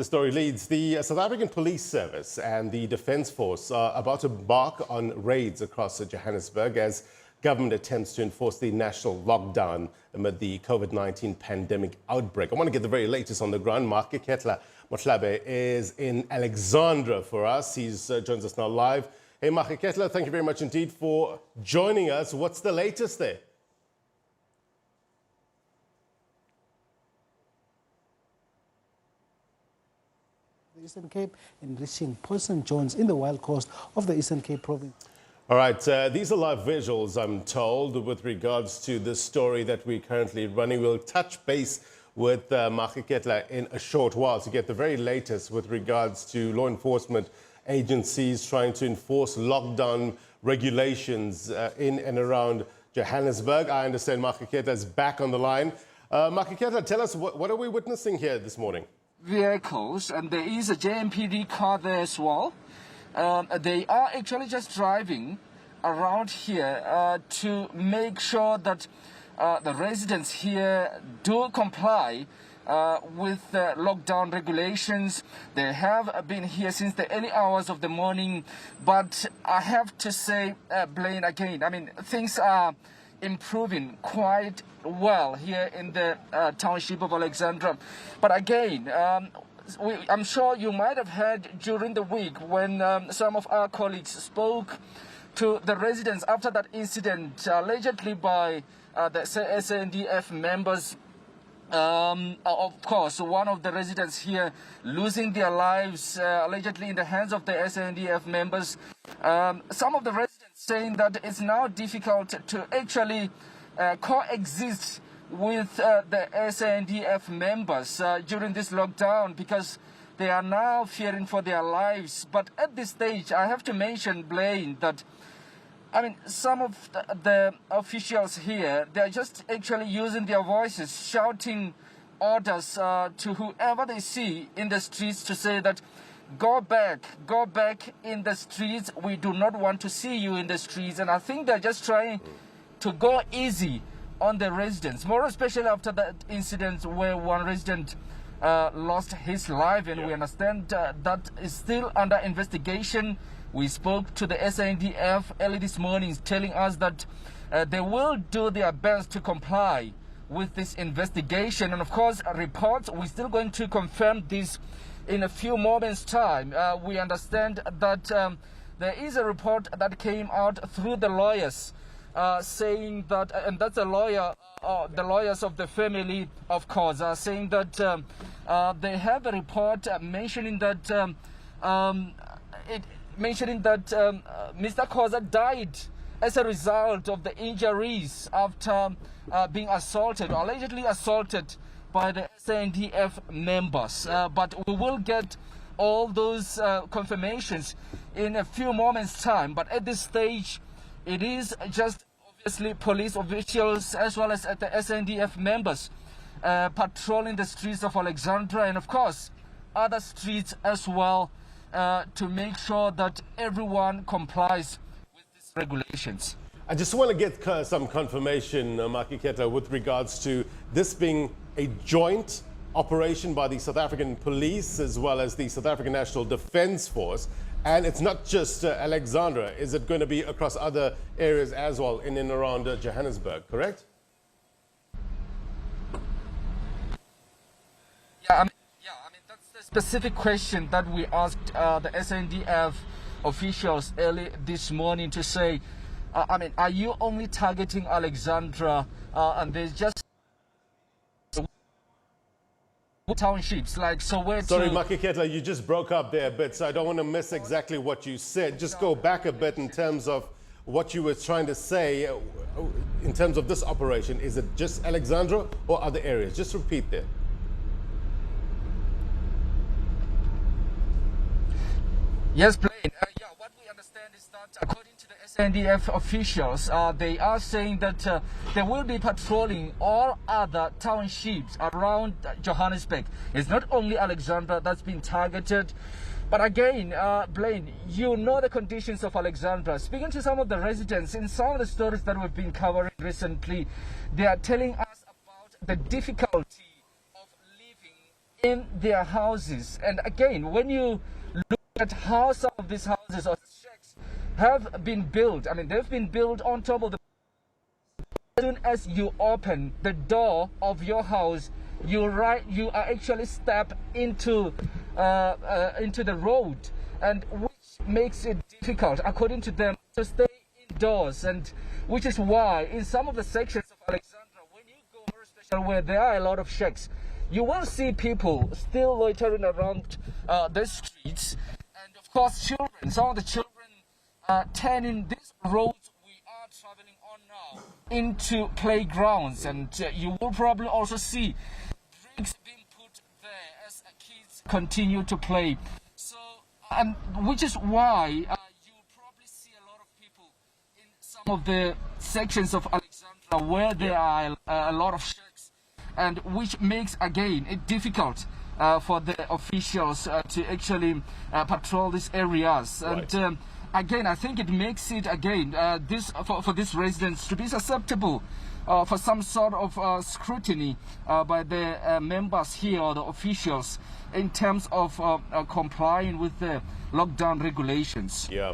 The story leads. The South African Police Service and the Defence Force are about to embark on raids across Johannesburg as government attempts to enforce the national lockdown amid the COVID-19 pandemic outbreak. I want to get the very latest on the ground. Maageketla Mohlabe is in Alexandra for us. He joins us now live. Hey, Maageketla, thank you very much indeed for joining us. What's the latest there? The Eastern Cape and reaching Port St. John's in the wild coast of the Eastern Cape province. All right, these are live visuals, I'm told, with regards to this story that we're currently running. We'll touch base with Maageketla in a short while to get the very latest with regards to law enforcement agencies trying to enforce lockdown regulations in and around Johannesburg. I understand Maageketla is back on the line. Maageketla, tell us, what are we witnessing here this morning? Vehicles, and there is a JMPD car there as well. They are actually just driving around here to make sure that the residents here do comply with lockdown regulations. They have been here since the early hours of the morning, but I have to say, Blaine, again, I mean, things are improving quite well here in the township of Alexandra. But again, I'm sure you might have heard during the week when some of our colleagues spoke to the residents after that incident, allegedly by the SANDF members. Of course, one of the residents here losing their lives, allegedly in the hands of the SANDF members. Some of the residents saying that it's now difficult to actually coexist with the SANDF members during this lockdown because they are now fearing for their lives. But at this stage, I have to mention, Blaine, that I mean, some of the officials here, they're just actually using their voices, shouting orders to whoever they see in the streets to say that go back in the streets. We do not want to see you in the streets. And I think they're just trying to go easy on the residents, more especially after that incident where one resident lost his life, and we understand that is still under investigation. We spoke to the SANDF early this morning telling us that they will do their best to comply with this investigation. And of course, reports, we're still going to confirm this in a few moments' time. We understand that there is a report that came out through the lawyers saying that, and that's a lawyer, the lawyers of the family, of course, are saying that they have a report mentioning that Mr. Khoza died as a result of the injuries after being assaulted, or allegedly assaulted by the SANDF members. But we will get all those confirmations in a few moments' time. But at this stage, it is just obviously police officials as well as the SANDF members patrolling the streets of Alexandra, and of course other streets as well, to make sure that everyone complies with these regulations. I just want to get some confirmation, Maageketla, with regards to this being a joint operation by the South African Police as well as the South African National Defence Force. And it's not just Alexandra. Is it going to be across other areas as well in and around Johannesburg, correct? Yeah, I mean, that's the specific question that we asked the SANDF officials early this morning to say, I mean, are you only targeting Alexandra and there's just townships like Soweto? Sorry, Maageketla, you just broke up there a bit, so I don't want to miss exactly what you said. Just go back a bit in terms of what you were trying to say in terms of this operation. Is it just Alexandra or other areas? Just repeat there. Yes, Blaine. Yeah, what we understand is that according to the SANDF officials, they are saying that they will be patrolling all other townships around Johannesburg. It's not only Alexandra that's been targeted, but again, Blaine, you know the conditions of Alexandra. Speaking to some of the residents in some of the stories that we've been covering recently, they are telling us about the difficulty of living in their houses. And again, when you look at how some of these houses or shacks have been built, I mean, they've been built on top of the... As soon as you open the door of your house, you are actually step into the road, and which makes it difficult, according to them, to stay indoors. And which is why in some of the sections of Alexandra, when you go, very special, where there are a lot of shacks, you will see people still loitering around the streets, and of course children. Some of the children turning these roads we are traveling on now into playgrounds, and you will probably also see bricks being put there as kids continue to play. So, and which is why you probably see a lot of people in some of the sections of Alexandra where there are a lot of shacks, and which makes again it difficult for the officials to actually patrol these areas. Right. And again, I think it makes it again for these residents to be susceptible for some sort of scrutiny by the members here or the officials in terms of complying with the lockdown regulations. Yeah.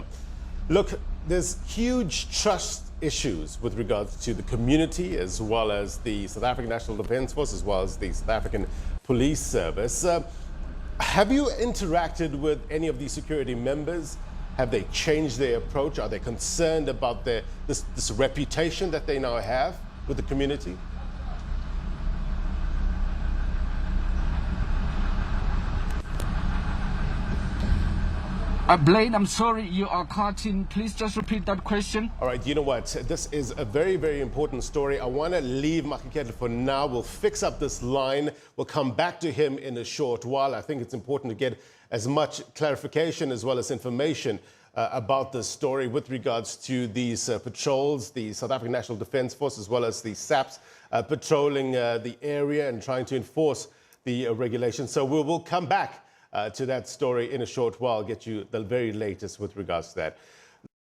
Look, there's huge trust issues with regards to the community, as well as the South African National Defence Force, as well as the South African Police Service. Have you interacted with any of these security members? Have they changed their approach? Are they concerned about this reputation that they now have with the community? Blaine, I'm sorry, you are cutting. Please just repeat that question. All right, you know what? This is a very, very important story. I want to leave Maageketla for now. We'll fix up this line. We'll come back to him in a short while. I think it's important to get as much clarification as well as information about this story with regards to these patrols, the South African National Defence Force, as well as the SABC patrolling the area and trying to enforce the regulations. So we'll come back to that story in a short while, get you the very latest with regards to that.